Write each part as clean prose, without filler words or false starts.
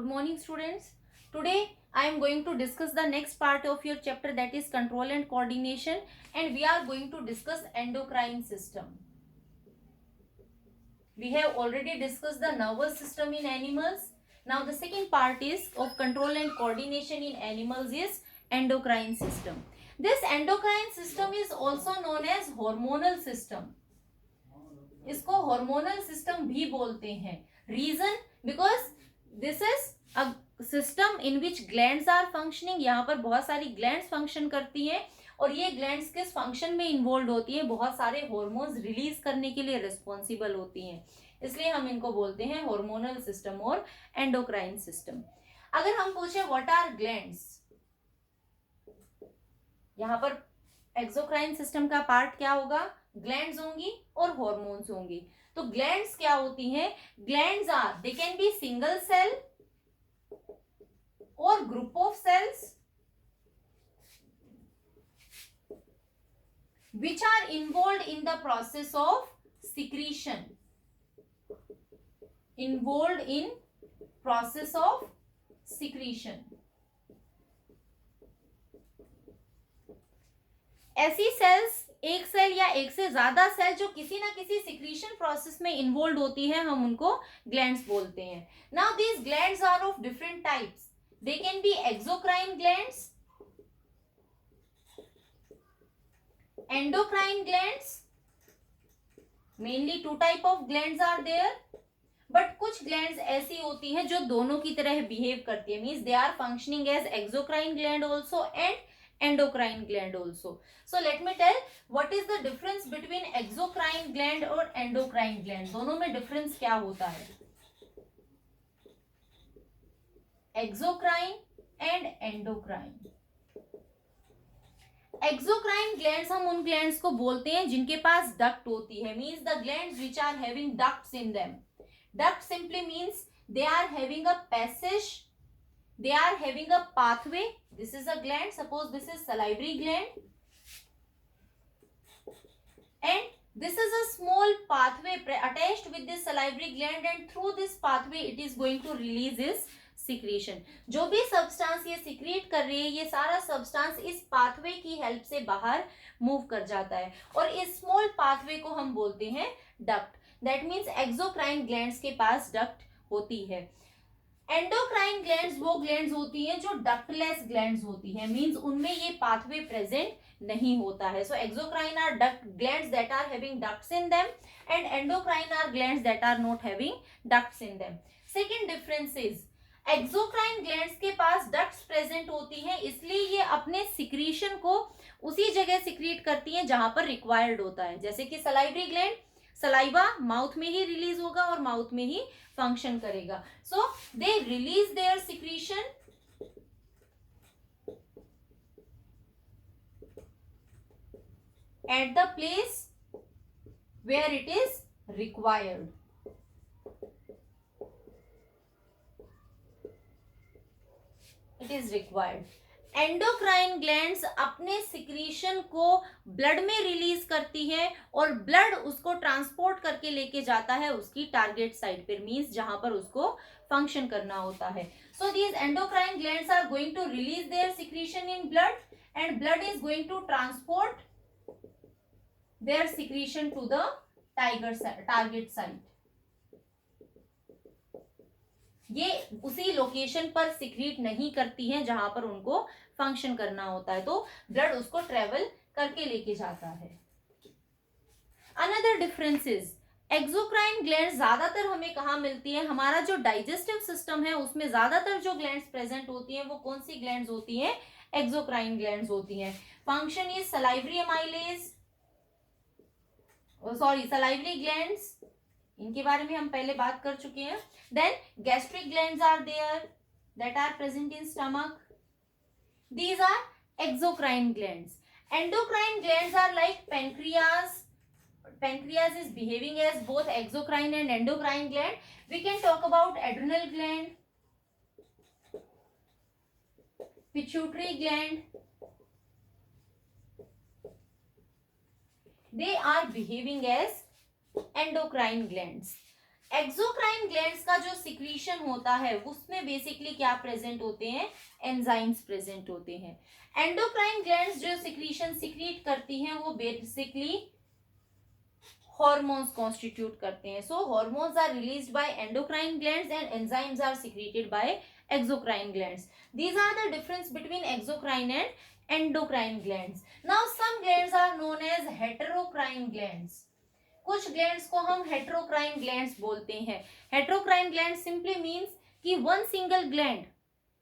Good morning, students. Today I am going to discuss the next part of your chapter, that is control and coordination, and we are going to discuss endocrine system. We have already discussed the nervous system in animals. Now the second part is of control and coordination in animals is endocrine system. This endocrine system is also known as hormonal system. इसको hormonal system भी बोलते हैं. Reason? Because this is a system in which glands are functioning. यहाँ पर बहुत सारी glands function करती हैं और ये glands किस function में involved होती हैं, बहुत सारे hormones release करने के लिए responsible होती हैं, इसलिए हम इनको बोलते हैं hormonal system और endocrine system. अगर हम पूछे what are glands, यहाँ पर एक्सोक्राइन सिस्टम का पार्ट क्या होगा, ग्लैंड्स होंगी और हॉर्मोन्स होंगी. तो ग्लैंड्स क्या होती हैं, glands are, they can be single cell और group of cells which are involved in the process of secretion, involved in process of secretion. ऐसी सेल्स, एक सेल या एक से ज्यादा सेल जो किसी ना किसी सिक्रीशन प्रोसेस में इन्वॉल्व होती है, हम उनको ग्लैंड्स बोलते हैं. Now these glands are of different types. They can be exocrine glands, endocrine glands. Mainly two type of glands are there, but कुछ ग्लैंड्स ऐसी होती हैं जो दोनों की तरह बिहेव करती है, means they are functioning as exocrine gland also and endocrine gland also. So let me tell what is the difference between exocrine gland और endocrine gland. दोनों में difference क्या होता है. Exocrine and endocrine. Exocrine glands हम उन glands को बोलते हैं जिनके पास duct होती है, means the glands which are having ducts in them. Duct simply means they are having a passage, they are having a pathway. This is a gland, suppose this is salivary gland and this is a small pathway attached with this salivary gland, and through this pathway it is going to release its secretion. जो भी substance ये secrete कर रही है, ये सारा substance इस pathway की help से बाहर move कर जाता है और इस small pathway को हम बोलते हैं duct. That means exocrine glands के पास duct होती है. एंडोक्राइन ग्लैंड्स वो ग्लैंड्स होती हैं जो डक्टलेस ग्लैंड्स होती हैं, मींस उनमें ये पाथवे प्रेजेंट नहीं होता है. So exocrine are duct glands that are having ducts in them and endocrine are glands that are not having ducts in them. Second difference is exocrine glands के पास ducts present होती हैं, इसलिए ये अपने सिक्रीशन को उसी जगह सिक्रीट करती हैं जहां पर रिक्वायर्ड होता है. जैसे कि सलाइवरी ग्लैंड, सलाइवा माउथ में ही रिलीज होगा और माउथ में ही फंक्शन करेगा. So they release their secretion at the place where it is required. It is required. Endocrine glands अपने सिक्रीशन को ब्लड में रिलीज करती है और ब्लड उसको ट्रांसपोर्ट करके लेके जाता है उसकी टारगेट साइट पर, मींस जहां पर उसको फंक्शन करना होता है. So these endocrine glands are going to release their secretion in blood and blood is going to transport their secretion to the target site. ये उसी लोकेशन पर सिक्रीट नहीं करती हैं जहां पर उनको फंक्शन करना होता है, तो ब्लड उसको ट्रेवल करके लेके जाता है. Another difference is exocrine glands ज्यादातर हमें कहाँ मिलती है, हमारा जो डाइजेस्टिव सिस्टम है उसमें ज्यादातर जो ग्लैंड्स प्रेजेंट होती हैं वो कौन सी ग्लैंड्स होती हैं, एक्सोक्राइन ग्लैंड्स होती हैं. Function is salivary amylase, sorry salivary glands, इनके बारे में हम पहले बात कर चुके हैं. Then gastric glands are there that are present in stomach. These are exocrine glands. Endocrine glands are like pancreas. Pancreas is behaving as both exocrine and endocrine gland. We can talk about adrenal gland, pituitary gland. They are behaving as endocrine glands. Exocrine glands का जो secretion होता है उसमें basically क्या present होते हैं, enzymes present होते हैं। एंडोक्राइन ग्लैंड्स जो सिक्रीशन सिक्रीट करती हैं वो बेसिकली hormones constitute करते हैं। So hormones are released by endocrine glands and enzymes are secreted by exocrine glands. These are the difference between exocrine and endocrine glands. Now some glands are known as heterocrine glands. कुछ glands को हम हेटेरोक्राइन glands बोलते हैं। हेटेरोक्राइन gland simply means कि one single gland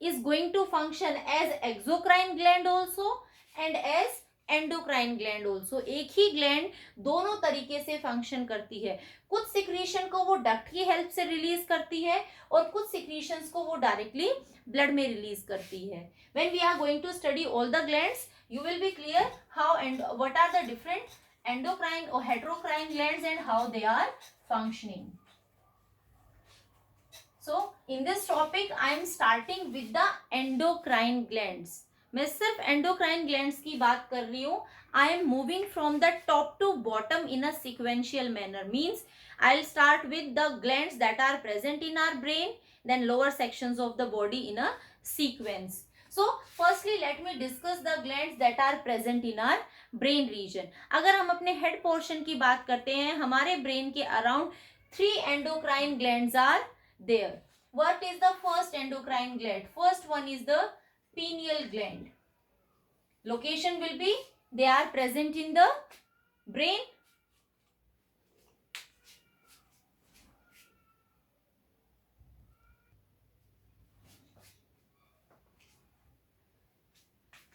is going to function as exocrine gland also and as endocrine gland also. एक ही gland दोनों तरीके से फंक्शन करती है। कुछ सिक्रीशन को वो डक्ट की हेल्प से रिलीज करती है और कुछ सिक्रीशंस को वो डायरेक्टली ब्लड में रिलीज करती है। When we are going to study all the glands you will be clear how and what are the different endocrine और heterocrine glands and how they are functioning. So in this topic I am starting with the endocrine glands. मैं सिर्फ endocrine glands की बात कर रही हूँ। I am moving from the top to bottom in a sequential manner, means I will start with the glands that are present in our brain, then lower sections of the body in a sequence. So firstly let me discuss the glands that are present in our brain region. अगर हम अपने head portion की बात करते हैं, हमारे brain के around 3 endocrine glands are there. What is the first endocrine gland? First one is the pineal gland. Location will be, they are present in the brain.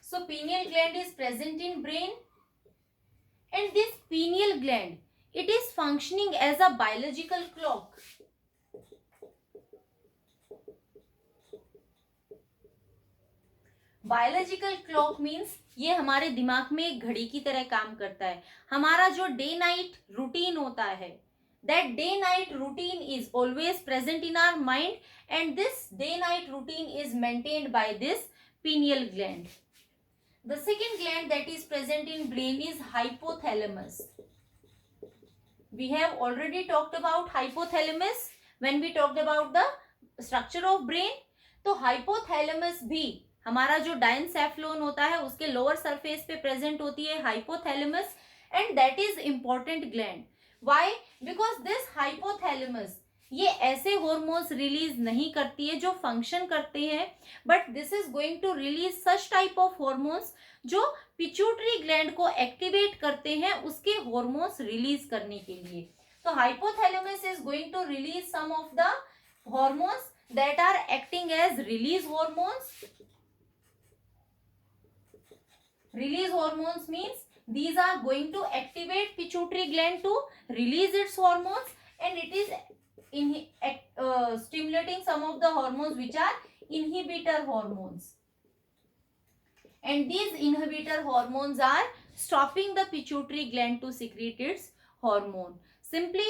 So pineal gland is present in brain, and this pineal gland, it is functioning as a biological clock. Biological clock means ये हमारे दिमाग में एक घड़ी की तरह काम करता है। हमारा जो डे नाइट रूटीन होता है, that day night routine is always present in our mind and this day night routine is maintained by this pineal gland. The second gland that is present in brain is hypothalamus. We have already talked about hypothalamus when we talked about the structure of brain. तो hypothalamus भी हमारा जो डायनसेफ्लोन होता है उसके lower surface पे present होती है hypothalamus, and that is important gland. Why? Because this hypothalamus ये ऐसे हॉर्मोन्स रिलीज नहीं करती है जो फंक्शन करते हैं, but this is going to release such type of hormones जो पिट्यूटरी ग्लैंड को एक्टिवेट करते हैं उसके हॉर्मोन्स रिलीज करने के लिए। तो hypothalamus is going to release some of the hormones that are acting as release hormones. Release hormones means these are going to activate pituitary gland to release its hormones, and it is stimulating some of the hormones which are inhibitor hormones, and these inhibitor hormones are stopping the pituitary gland to secrete its hormone. Simply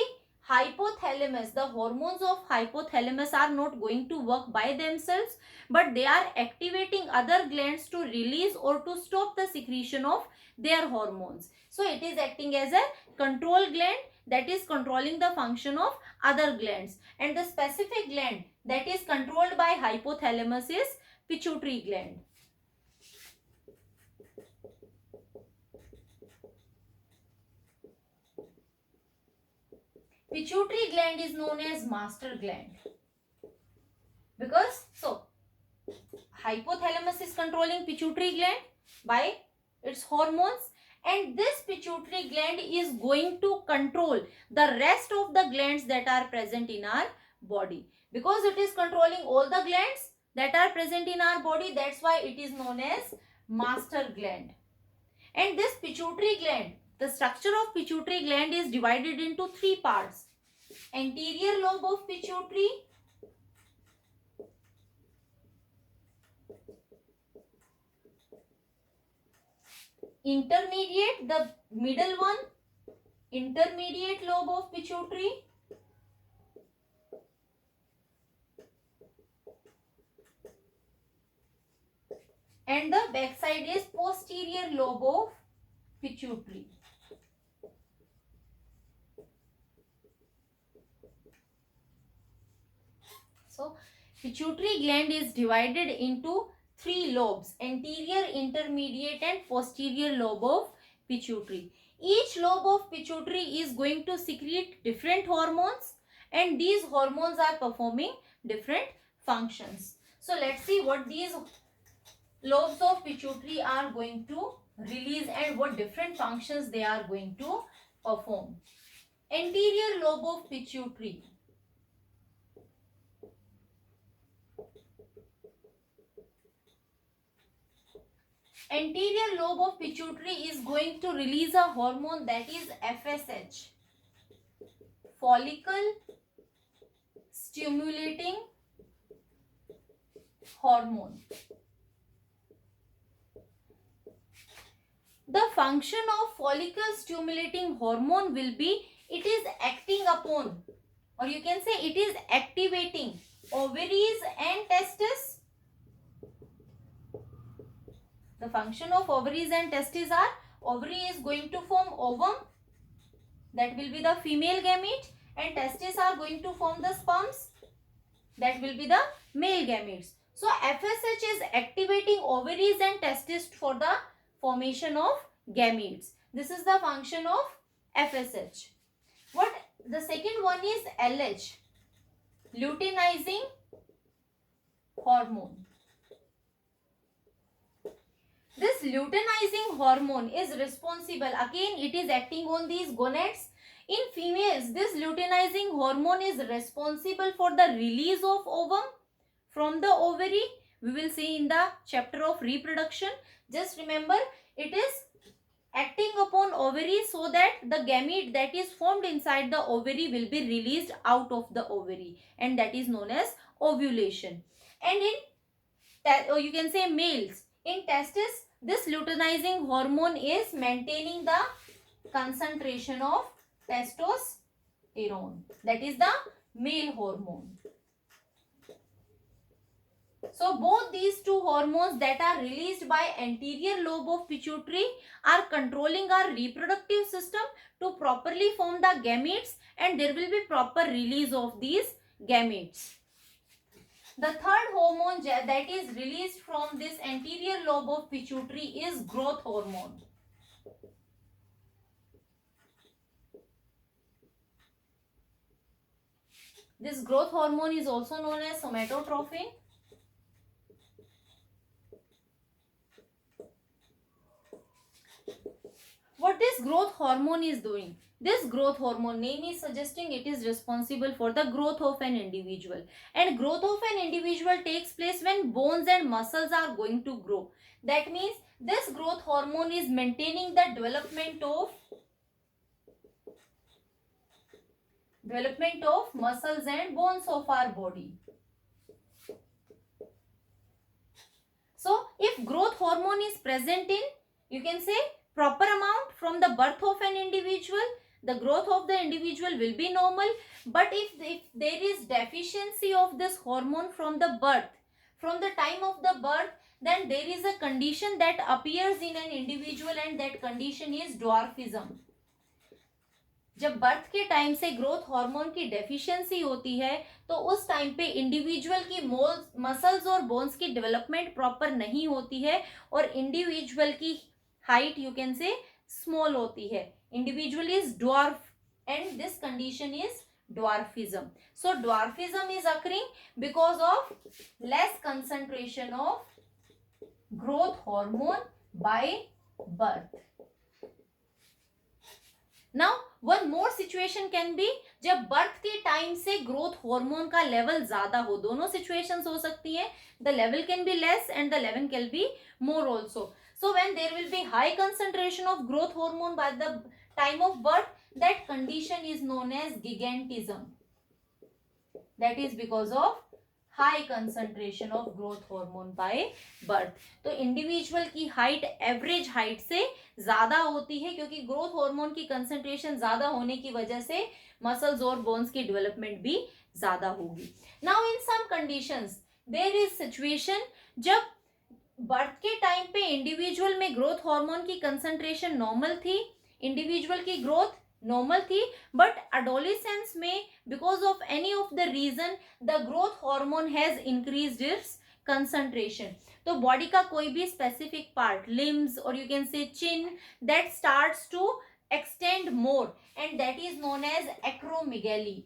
hypothalamus, the hormones of hypothalamus are not going to work by themselves, but they are activating other glands to release or to stop the secretion of their hormones. So it is acting as a control gland that is controlling the function of other glands, and the specific gland that is controlled by hypothalamus is pituitary gland. Pituitary gland is known as master gland because hypothalamus is controlling pituitary gland by its hormones, and this pituitary gland is going to control the rest of the glands that are present in our body. Because it is controlling all the glands that are present in our body, that's why it is known as master gland. And this pituitary gland, the structure of pituitary gland is divided into 3 parts: anterior lobe of pituitary, intermediate, the middle one, intermediate lobe of pituitary, and the back side is posterior lobe of pituitary. Pituitary gland is divided into three lobes: anterior, intermediate and posterior lobe of pituitary. Each lobe of pituitary is going to secrete different hormones, and these hormones are performing different functions. So let's see what these lobes of pituitary are going to release and what different functions they are going to perform. Anterior lobe of pituitary. Anterior lobe of pituitary is going to release a hormone that is FSH, follicle stimulating hormone. The function of follicle stimulating hormone will be, it is acting upon, or you can say it is activating ovaries and testes. The function of ovaries and testes are, ovary is going to form ovum, that will be the female gamete, and testes are going to form the sperms, that will be the male gametes. So FSH is activating ovaries and testes for the formation of gametes. This is the function of FSH. What the second one is LH, luteinizing hormone. This luteinizing hormone is responsible, again it is acting on these gonads. In females, this luteinizing hormone is responsible for the release of ovum from the ovary. We will see in the chapter of reproduction. Just remember, it is acting upon ovary so that the gamete that is formed inside the ovary will be released out of the ovary, and that is known as ovulation. And in, or you can say males, in testis, this luteinizing hormone is maintaining the concentration of testosterone, that is the male hormone. So both these two hormones that are released by anterior lobe of pituitary are controlling our reproductive system to properly form the gametes, and there will be proper release of these gametes. The third hormone that is released from this anterior lobe of pituitary is growth hormone. This growth hormone is also known as somatotrophin. What this growth hormone is doing? This growth hormone, name is suggesting it is responsible for the growth of an individual, and growth of an individual takes place when bones and muscles are going to grow. That means this growth hormone is maintaining the development of muscles and bones of our body. So if growth hormone is present in, you can say, proper amount from the birth of an individual, the growth of the individual will be normal. But if there is deficiency of this hormone from the birth, from the time of the birth, then there is a condition that appears in an individual, and that condition is dwarfism. जब birth के time से growth hormone की deficiency होती है, तो उस time पे individual की मसल्स और बोन्स की डेवलपमेंट प्रॉपर नहीं होती है, और इंडिविजुअल की हाइट यू कैन से स्मॉल होती है. Individual is dwarf, and this condition is dwarfism. So dwarfism is occurring because of less concentration of growth hormone by birth. Now one more situation can be, जब birth के time से growth hormone का level ज्यादा हो. दोनों situations हो सकती हैं. The level can be less and the level can be more also. So when there will be high concentration of growth hormone by the time of birth, that condition is known as gigantism. That is because of high concentration of growth hormone by birth. तो individual की height average height से ज्यादा होती है, क्योंकि growth hormone की concentration ज्यादा होने की वजह से मसल्स और बोन्स की डेवलपमेंट भी ज्यादा होगी. Now in some conditions there is situation जब बर्थ के टाइम पे इंडिविजुअल में ग्रोथ हार्मोन की कंसंट्रेशन नॉर्मल थी, इंडिविजुअल की ग्रोथ नॉर्मल थी, बट adolescence में because of any of the reason the growth hormone has increased its concentration. तो बॉडी का कोई भी स्पेसिफिक पार्ट, लिम्स और you can say chin, that starts to extend more and that is known as acromegaly.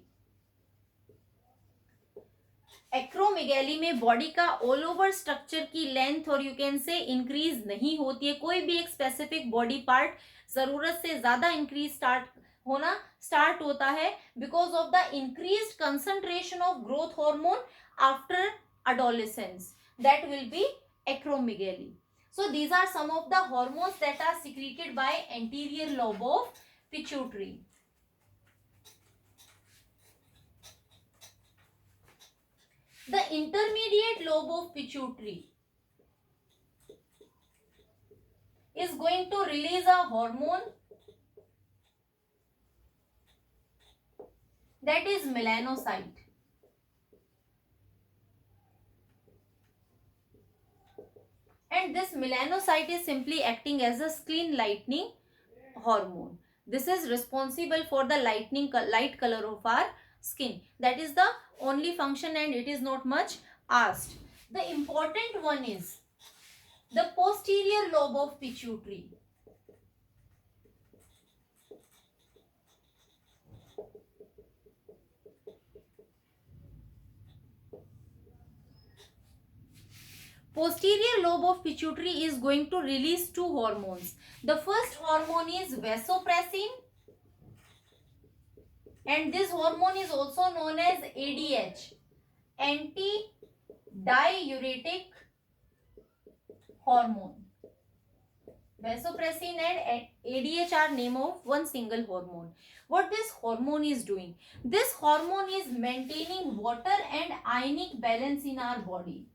Acromegaly में body का all over structure की length और you can से इंक्रीज नहीं होती है. कोई भी एक स्पेसिफिक बॉडी पार्ट जरूरत से ज्यादा इंक्रीज स्टार्ट होता है because of the increased concentration of growth hormone after adolescence. That will be acromegaly. So these are some of the hormones that are secreted by anterior lobe of pituitary. The intermediate lobe of pituitary is going to release a hormone that is melanocyte. And this melanocyte is simply acting as a skin lightening hormone. This is responsible for the light color of our skin. That is the only function and it is not much asked. The important one is the posterior lobe of pituitary. Posterior lobe of pituitary is going to release two hormones. The first hormone is vasopressin and this hormone is also known as ADH, anti-diuretic hormone. Vasopressin and ADH are name of one single hormone. What this hormone is doing? This hormone is maintaining water and ionic balance in our body.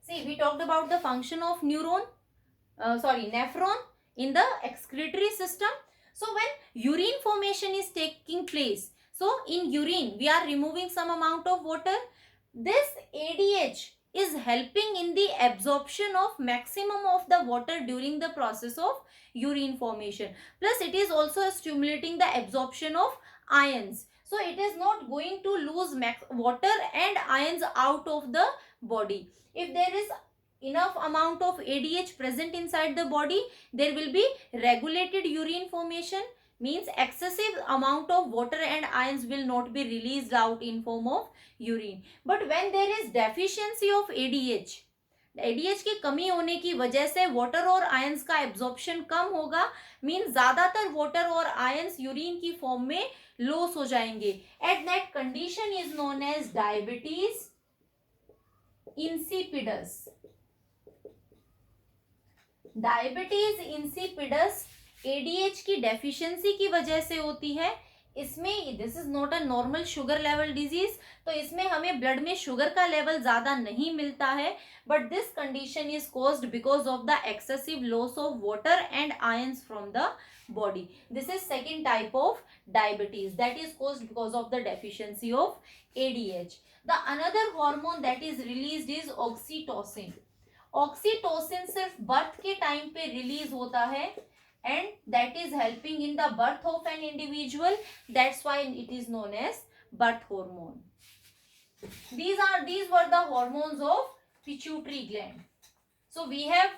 See, we talked about the function of nephron in the excretory system. So when urine formation is taking place, so in urine we are removing some amount of water. This ADH is helping in the absorption of maximum of the water during the process of urine formation. Plus it is also stimulating the absorption of ions. So it is not going to lose water and ions out of the body. If there is enough amount of ADH present inside the body, there will be regulated urine formation, means excessive amount of water and ions will not be released out in form of urine. But when there is deficiency of ADH, ADH की कमी होने की वजह से water और ions का absorption कम होगा, mean ज्यादातर वाटर और आयंस यूरिन की फॉर्म में लॉस हो जाएंगे. At that condition is known as diabetes insipidus. Diabetes insipidus ADH की डेफिशिएंसी की वजह से होती है. इसमें this is not a normal sugar level disease, तो इसमें हमें ब्लड में शुगर का लेवल ज्यादा नहीं मिलता है. But this condition is caused because of the excessive loss of water and ions from the body. This is second type of diabetes that is caused because of the deficiency of ADH. The another hormone that is released is oxytocin. Oxytocin सिर्फ birth के time पे release होता है and that is helping in the birth of an individual. That's why it is known as birth hormone. These were the hormones of pituitary gland. So we have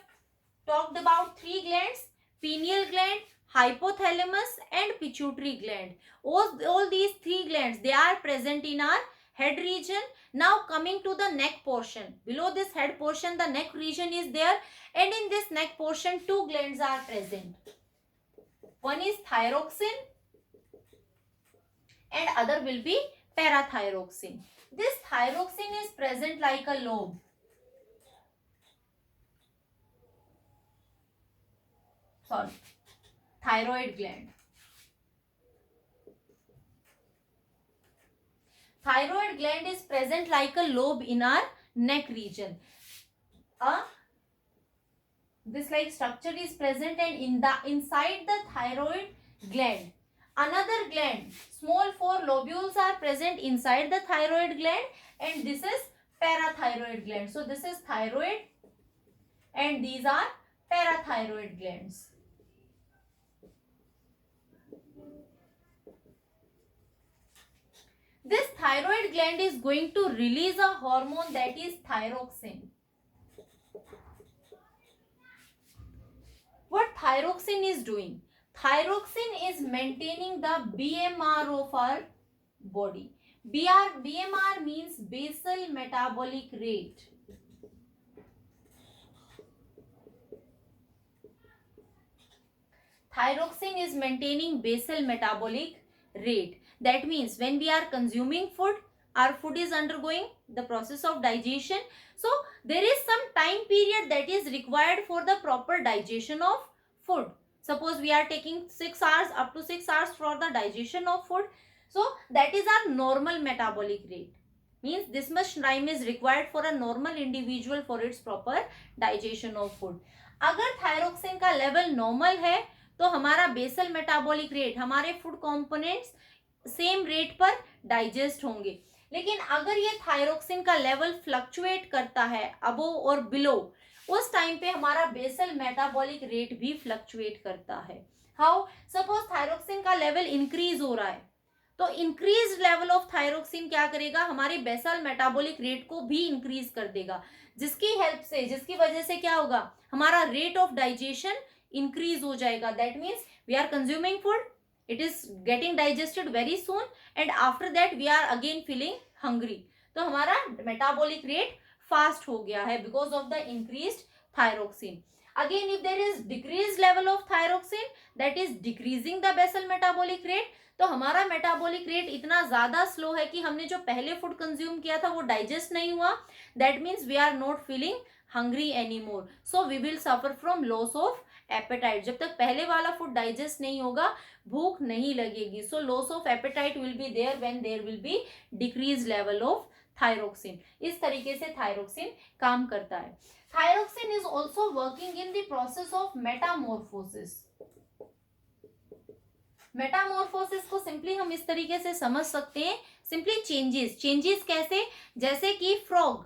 talked about three glands: pineal gland, hypothalamus and pituitary gland. All these three glands, they are present in our head region. Now coming to the neck portion, below this head portion the neck region is there, and in this neck portion two glands are present. One is thyroxine and other will be parathyroxine. This thyroxine is present like a lobe. Thyroid gland. Thyroid gland is present like a lobe in our neck region. This like structure is present, and inside the thyroid gland, another gland, small 4 lobules are present inside the thyroid gland, and this is parathyroid gland. So this is thyroid and these are parathyroid glands. This thyroid gland is going to release a hormone that is thyroxine. What thyroxine is doing? Thyroxine is maintaining the BMR of our body. BMR means basal metabolic rate. Thyroxine is maintaining basal metabolic rate. That means when we are consuming food, our food is undergoing the process of digestion. So there is some time period that is required for the proper digestion of food. Suppose we are taking 6 hours, up to 6 hours for the digestion of food. So that is our normal metabolic rate. Means this much time is required for a normal individual for its proper digestion of food. अगर thyroxine का level normal है तो हमारा basal metabolic rate, हमारे food components same rate पर digest होंगे. लेकिन अगर ये थायरोक्सिन का लेवल फ्लक्चुएट करता है अबोव और बिलो, उस टाइम पे हमारा बेसल मेटाबॉलिक रेट भी फ्लक्चुएट करता है. हाउ? सपोज थायरोक्सिन का लेवल इंक्रीज हो रहा है तो इंक्रीज लेवल ऑफ थायरोक्सिन क्या करेगा, हमारे बेसल मेटाबॉलिक रेट को भी इंक्रीज कर देगा, जिसकी हेल्प से, जिसकी वजह से क्या होगा, हमारा रेट ऑफ डाइजेशन इंक्रीज हो जाएगा. That means we are consuming food, it is getting digested very soon and after that we are again feeling hungry. तो हमारा metabolic rate fast हो गया है because of the increased thyroxine. Again if there is decreased level of thyroxine, that is decreasing the basal metabolic rate, तो हमारा metabolic rate इतना ज्यादा slow है कि हमने जो पहले फूड कंज्यूम किया था वो डाइजेस्ट नहीं हुआ. That means we are not feeling hungry any more. So we will suffer from loss of appetite. जब तक पहले वाला फूड डाइजेस्ट नहीं होगा भूख नहीं लगेगी. So loss of appetite will be there when there will be decrease level of thyroxine. इस तरीके से थायरोक्सिन काम करता है. Thyroxine is also working in the process of metamorphosis. Metamorphosis को सिंपली हम इस तरीके से समझ सकते हैं, सिंपली चेंजेस कैसे, जैसे कि frog,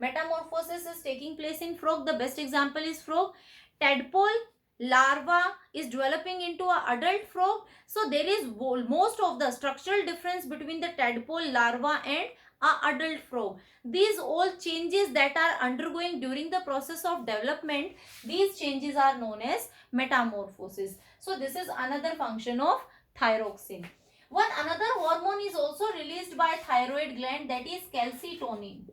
Metamorphosis is taking place in frog. The best example is frog. tadpole larva is developing into an adult frog. So there is most of the structural difference between the tadpole larva and an adult frog. These all changes that are undergoing during the process of development, these changes are known as metamorphosis. So this is another function of thyroxine. One another hormone is also released by thyroid gland, that is calcitonin.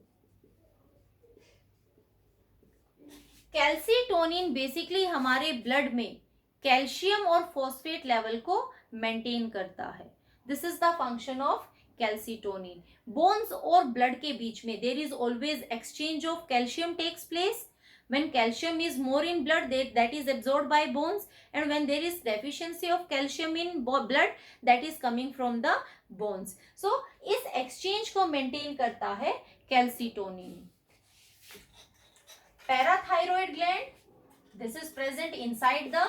Calcitonin basically हमारे blood में calcium और phosphate level को maintain करता है. This is the function of calcitonin. Bones और blood के बीच में there is always exchange of calcium takes place. when calcium is more in blood, that is absorbed by bones, and when there is deficiency of calcium in blood, that is coming from the bones. So इस exchange को maintain करता है calcitonin. Parathyroid gland, this is present inside the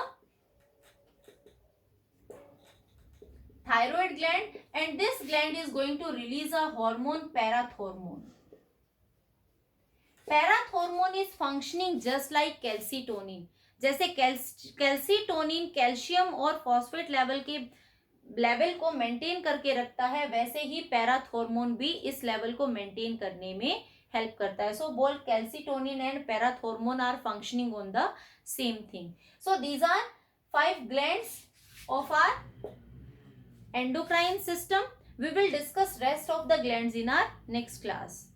thyroid gland, and this gland is going to release a hormone, parathormone. Parathormone is functioning just like calcitonin. जैसे calcitonin calcium और phosphate level को maintain करके रखता है, वैसे ही parathormone भी इस level को मेंटेन करने में हेल्प करता है. So both calcitonin and parathormone are functioning on the same thing. So these are 5 glands of our endocrine system. We will discuss rest of the glands in our next class.